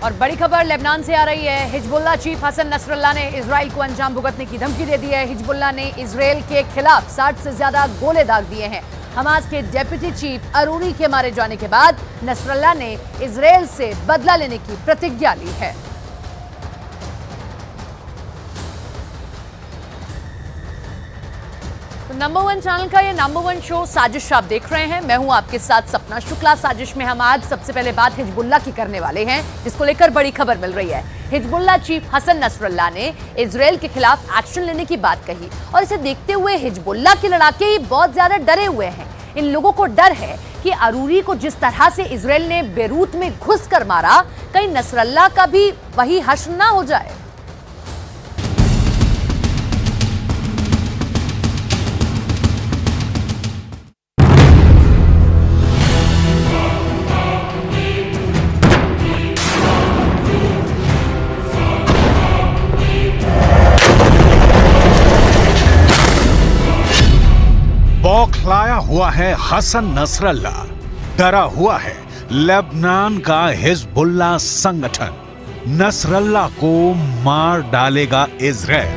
और बड़ी खबर लेबनान से आ रही है। हिजबुल्लाह चीफ हसन नसरल्लाह ने इजराइल को अंजाम भुगतने की धमकी दे दी है। हिजबुल्लाह ने इजराइल के खिलाफ 60 से ज्यादा गोले दाग दिए हैं। हमास के डेप्यूटी चीफ अरूरी के मारे जाने के बाद नसरल्लाह ने इजराइल से बदला लेने की प्रतिज्ञा ली है। नंबर 1 चैनल का ये नंबर 1 शो साजिश आप देख रहे हैं। मैं हूं आपके साथ सपना शुक्ला। साजिश में हम आज सबसे पहले बात हिजबुल्लाह की करने वाले हैं, जिसको लेकर बड़ी खबर मिल रही है। हिजबुल्लाह चीफ हसन नसरल्लाह ने इजराइल के खिलाफ एक्शन लेने की बात कही और इसे देखते हुए हिजबुल्लाह के लड़ाके बहुत ज्यादा डरे हुए हैं। इन लोगों को डर है कि अरूरी को जिस तरह से इजराइल ने बेरूत में घुस कर मारा, कहीं नसरल्लाह का भी वही हश्र ना हो जाए। बौखलाया हुआ है हसन नसरल्लाह, डरा हुआ है लेबनान का हिजबुल्लाह संगठन। नसरल्लाह को मार डालेगा इजराइल।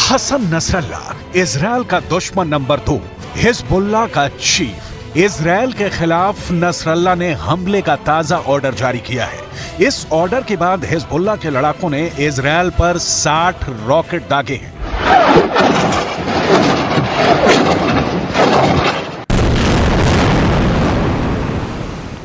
हसन नसरल्लाह इजराइल का दुश्मन नंबर 2, हिजबुल्लाह का चीफ। इजराइल के खिलाफ नसरल्लाह ने हमले का ताजा ऑर्डर जारी किया है। इस ऑर्डर के बाद हिजबुल्लाह के लड़ाकों ने इजराइल पर 60 रॉकेट दागे हैं।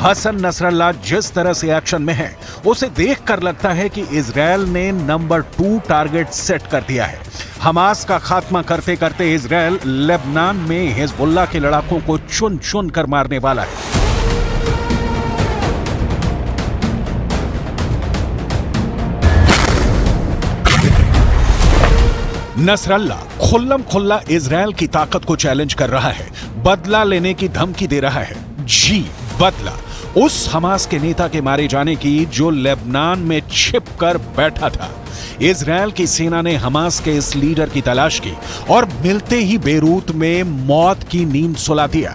हसन नसरल्लाह जिस तरह से एक्शन में है, उसे देखकर लगता है कि इजराइल ने नंबर 2 टारगेट सेट कर दिया है। हमास का खात्मा करते करते इजराइल लेबनान में हिजबुल्लाह के लड़ाकों को चुन चुन कर मारने वाला है। नसरल्लाह खुल्लम खुल्ला इजराइल की ताकत को चैलेंज कर रहा है, बदला लेने की धमकी दे रहा है। जी, बदला उस हमास के नेता के मारे जाने की जो लेबनान में छिप कर बैठा था। इजराइल की सेना ने हमास के इस लीडर की तलाश की और मिलते ही बेरूत में मौत की नींद सुला दिया।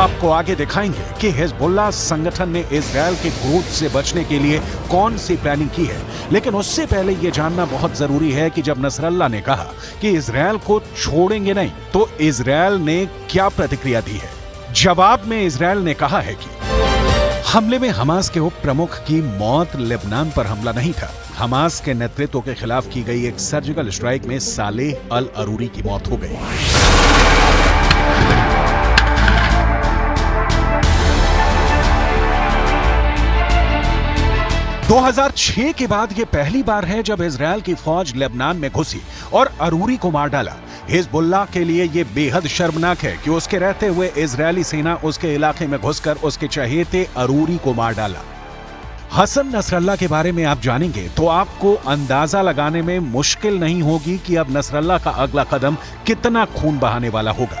आपको आगे दिखाएंगे कि हिजबुल्लाह संगठन ने इजराइल के क्रोध से बचने के लिए कौन सी प्लानिंग की है। लेकिन उससे पहले यह जानना बहुत जरूरी है कि जब नसरल्लाह ने कहा कि इजराइल को छोड़ेंगे नहीं, तो इजराइल ने क्या प्रतिक्रिया दी है। जवाब में इजराइल ने कहा है कि हमले में हमास के उप प्रमुख की मौत लेबनान पर हमला नहीं था। हमास के नेतृत्व के खिलाफ की गई एक सर्जिकल स्ट्राइक में सालेह अल अरूरी की मौत हो गई। 2006 के बाद यह पहली बार है जब इजराइल की फौज लेबनान में घुसी और अरूरी को मार डाला। हिजबुल्लाह के लिए यह बेहद शर्मनाक है कि उसके रहते हुए इजरायली सेना उसके इलाके में घुसकर उसके चहेते अरूरी को मार डाला। हसन नसरल्लाह के बारे में आप जानेंगे तो आपको अंदाजा लगाने में मुश्किल नहीं होगी कि अब नसरल्लाह का अगला कदम कितना खून बहाने वाला होगा।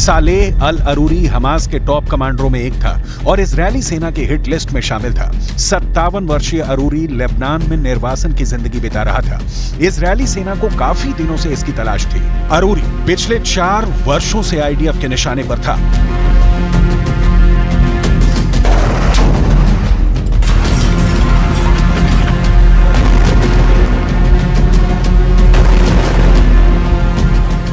सालेह अल अरूरी हमास के टॉप कमांडरों में एक था और इजरायली सेना की हिट लिस्ट में शामिल था। 57 वर्षीय अरूरी लेबनान में निर्वासन की जिंदगी बिता रहा था। इजरायली सेना को काफी दिनों से इसकी तलाश थी। अरूरी पिछले 4 वर्षों से आईडीएफ के निशाने पर था।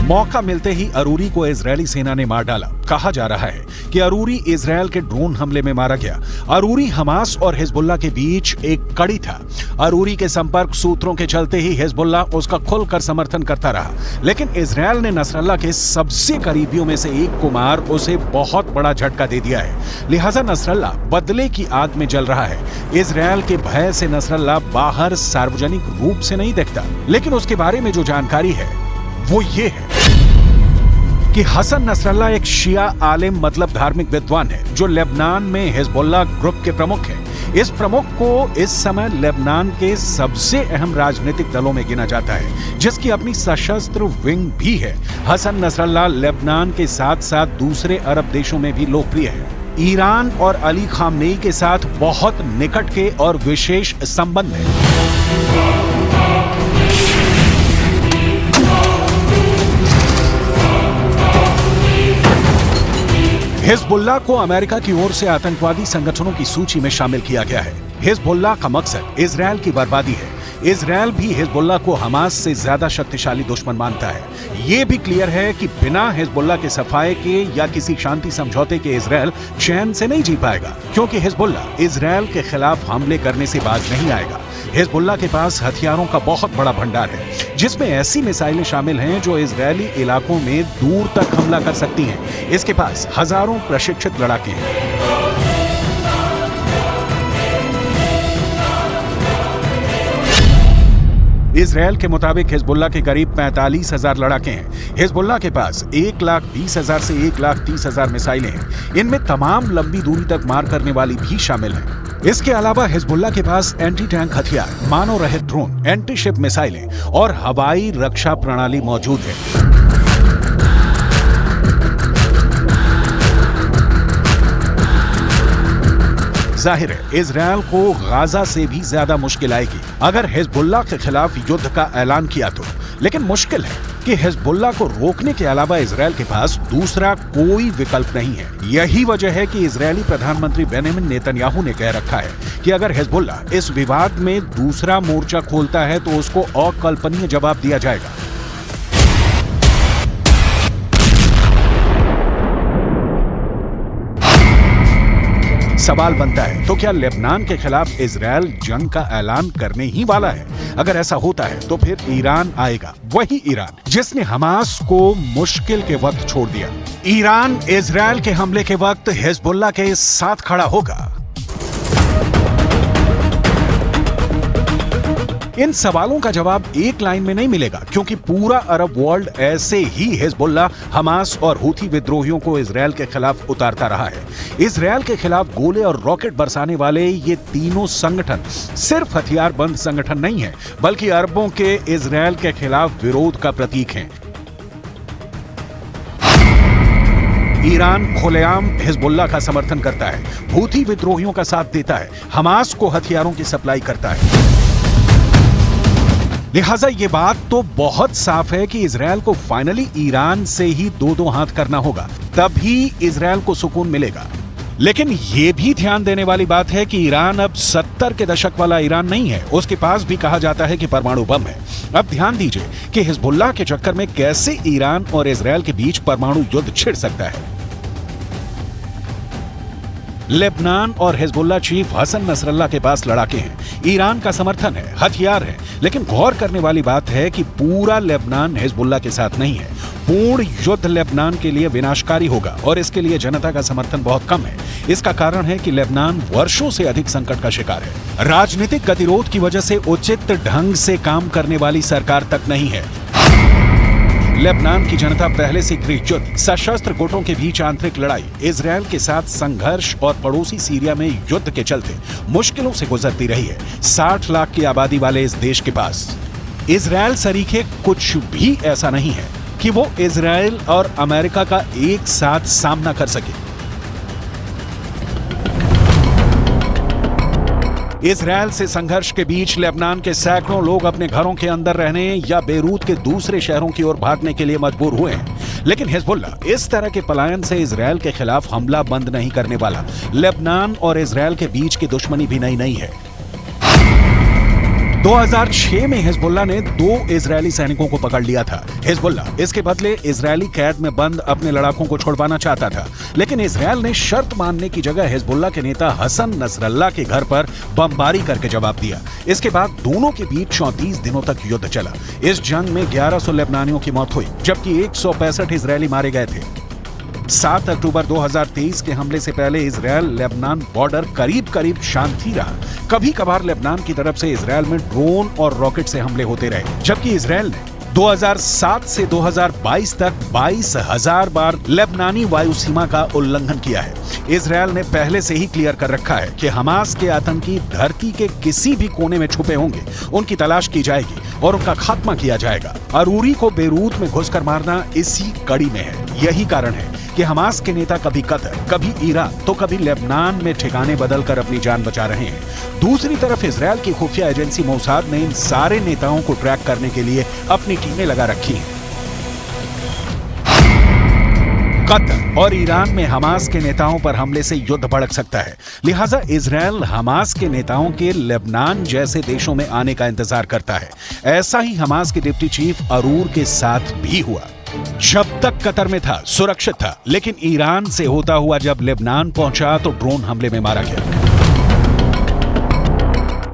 मौका मिलते ही अरूरी को इजरायली सेना ने मार डाला। कहा जा रहा है कि अरूरी इजरायल के ड्रोन हमले में मारा गया। अरूरी हमास और हिजबुल्लाह के बीच एक कड़ी था। अरूरी के संपर्क सूत्रों के चलते ही हिजबुल्लाह उसका खुलकर समर्थन करता रहा, लेकिन इजरायल ने नसरल्लाह के सबसे करीबियों में से एक को मार उसे बहुत बड़ा झटका दे दिया है। लिहाजा नसरल्लाह बदले की आग में जल रहा है। इजरायल के भय से नसरल्लाह बाहर सार्वजनिक रूप से नहीं दिखता, लेकिन उसके बारे में जो जानकारी है वो ये है कि हसन नसरल्लाह एक शिया आलिम मतलब धार्मिक विद्वान है जो लेबनान में हिजबुल्लाह ग्रुप के प्रमुख हैं। इस प्रमुख को इस समय लेबनान के सबसे अहम राजनीतिक दलों में गिना जाता है, जिसकी अपनी सशस्त्र विंग भी है। हसन नसरल्लाह लेबनान के साथ साथ दूसरे अरब देशों में भी लोकप्रिय है। ईरान और अली खामनेई के साथ बहुत निकट के और विशेष संबंध है। हिजबुल्लाह को अमेरिका की ओर से आतंकवादी संगठनों की सूची में शामिल किया गया है। हिजबुल्लाह का मकसद इजरायल की बर्बादी है। इजरायल भी हिजबुल्लाह को हमास से ज्यादा शक्तिशाली दुश्मन मानता है। यह भी क्लियर है कि बिना हिजबुल्लाह के सफाए के या किसी शांति समझौते के इजरायल चैन से नहीं जी पाएगा, क्योंकि हिजबुल्लाह इजरायल के खिलाफ हमले करने से बाज नहीं आएगा। हिजबुल्लाह के पास हथियारों का बहुत बड़ा भंडार है, जिसमें ऐसी मिसाइलें शामिल हैं जो इजरायली इलाकों में दूर तक हमला कर सकती हैं। इसके पास हजारों प्रशिक्षित लड़ाके हैं। इजरायल के मुताबिक हिजबुल्लाह के करीब 45,000 लड़ाके हैं। हिजबुल्लाह के पास 1,20,000 से 1,30,000 मिसाइलें हैं। इनमें तमाम लंबी दूरी तक मार करने वाली भी शामिल हैं। इसके अलावा हिजबुल्लाह के पास एंटी टैंक हथियार, मानव रहित ड्रोन, एंटी शिप मिसाइलें और हवाई रक्षा प्रणाली मौजूद है। जाहिर है इजरायल को गाजा से भी ज्यादा मुश्किल आएगी अगर हिजबुल्लाह के खिलाफ युद्ध का ऐलान किया तो। लेकिन मुश्किल है कि हिजबुल्लाह को रोकने के अलावा इजरायल के पास दूसरा कोई विकल्प नहीं है। यही वजह है कि इजरायली प्रधानमंत्री बेंजामिन नेतन्याहू ने कह रखा है कि अगर हिजबुल्लाह इस विवाद में दूसरा मोर्चा खोलता है तो उसको अकल्पनीय जवाब दिया जाएगा। सवाल बनता है, तो क्या लेबनान के खिलाफ इजरायल जंग का ऐलान करने ही वाला है? अगर ऐसा होता है तो फिर ईरान आएगा, वही ईरान जिसने हमास को मुश्किल के वक्त छोड़ दिया। ईरान इजरायल के हमले के वक्त हिजबुल्लाह के साथ खड़ा होगा। इन सवालों का जवाब एक लाइन में नहीं मिलेगा, क्योंकि पूरा अरब वर्ल्ड ऐसे ही हिजबुल्लाह, हमास और हूथी विद्रोहियों को इजरायल के खिलाफ उतारता रहा है। इजरायल के खिलाफ गोले और रॉकेट बरसाने वाले ये तीनों संगठन सिर्फ हथियारबंद संगठन नहीं है, बल्कि अरबों के इजरायल के खिलाफ विरोध का प्रतीक हैं। ईरान खुलेआम हिजबुल्लाह का समर्थन करता है, हूथी विद्रोहियों का साथ देता है, हमास को हथियारों की सप्लाई करता है। लिहाजा ये बात तो बहुत साफ है कि इजरायल को फाइनली ईरान से ही दो हाथ करना होगा, तभी इजरायल को सुकून मिलेगा। लेकिन ये भी ध्यान देने वाली बात है कि ईरान अब 70 के दशक वाला ईरान नहीं है। उसके पास भी कहा जाता है कि परमाणु बम है। अब ध्यान दीजिए कि हिजबुल्लाह के चक्कर में कैसे ईरान और इजरायल के बीच परमाणु युद्ध छिड़ सकता है। लेबनान और हिजबुल्लाह चीफ हसन नसरल्लाह के पास लड़ाके हैं, ईरान का समर्थन है, हथियार है, लेकिन गौर करने वाली बात है कि पूरा लेबनान हिजबुल्लाह के साथ नहीं है। पूर्ण युद्ध लेबनान के लिए विनाशकारी होगा और इसके लिए जनता का समर्थन बहुत कम है। इसका कारण है कि लेबनान वर्षों से अधिक संकट का शिकार है। राजनीतिक गतिरोध की वजह से उचित ढंग से काम करने वाली सरकार तक नहीं है। लेबनान की जनता पहले से गृह युद्ध, सशस्त्र गुटों के बीच आंतरिक लड़ाई, इजरायल के साथ संघर्ष और पड़ोसी सीरिया में युद्ध के चलते मुश्किलों से गुजरती रही है। 60 लाख की आबादी वाले इस देश के पास इजरायल सरीखे कुछ भी ऐसा नहीं है कि वो इजरायल और अमेरिका का एक साथ सामना कर सके। इजरायल से संघर्ष के बीच लेबनान के सैकड़ों लोग अपने घरों के अंदर रहने या बेरूत के दूसरे शहरों की ओर भागने के लिए मजबूर हुए हैं। लेकिन हिजबुल्लाह इस तरह के पलायन से इजरायल के खिलाफ हमला बंद नहीं करने वाला। लेबनान और इजरायल के बीच की दुश्मनी भी नई नहीं है। 2006 में हिजबुल्लाह ने 2 इजरायली सैनिकों को पकड़ लिया था। हिजबुल्लाह इसके बदले इजरायली कैद में बंद अपने लड़ाकों को छुड़वाना चाहता था, लेकिन इजरायल ने शर्त मानने की जगह हिजबुल्लाह के नेता हसन नसरल्लाह के घर पर बमबारी करके जवाब दिया। इसके बाद दोनों के बीच 34 दिनों तक युद्ध चला। इस जंग में 1100 लेबनानियों की मौत हुई, जबकि 165 इजरायली मारे गए थे। 7 अक्टूबर 2023 के हमले से पहले इजरायल लेबनान बॉर्डर करीब करीब शांत ही रहा। कभी कभार लेबनान की तरफ से इजरायल में ड्रोन और रॉकेट से हमले होते रहे, जबकि इजरायल ने 2007 से 2022 तक 22,000 बार लेबनानी वायु सीमा का उल्लंघन किया है। इजरायल ने पहले से ही क्लियर कर रखा है कि हमास के आतंकी धरती के किसी भी कोने में छुपे होंगे, उनकी तलाश की जाएगी और उनका खात्मा किया जाएगा। अरूरी को बेरूत में घुसकर मारना इसी कड़ी में है। यही कारण है कि हमास के नेता कभी कतर, कभी ईरान तो कभी लेबनान में ठिकाने बदलकर अपनी जान बचा रहे हैं। दूसरी तरफ इजरायल की खुफिया एजेंसी मोसाद ने इन सारे नेताओं को ट्रैक करने के लिए अपनी टीमें लगा रखी हैं। कतर और ईरान में हमास के नेताओं पर हमले से युद्ध भड़क सकता है, लिहाजा इजरायल हमास के नेताओं के लेबनान जैसे देशों में आने का इंतजार करता है। ऐसा ही हमास के डिप्टी चीफ अरूर के साथ भी हुआ। जब तक कतर में था सुरक्षित था, लेकिन ईरान से होता हुआ जब लेबनान पहुंचा तो ड्रोन हमले में मारा गया।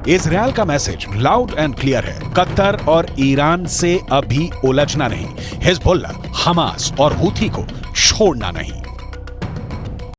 इजरायल का मैसेज लाउड एंड क्लियर है, कतर और ईरान से अभी उलझना नहीं, हिजबुल्लाह, हमास और हूथी को छोड़ना नहीं।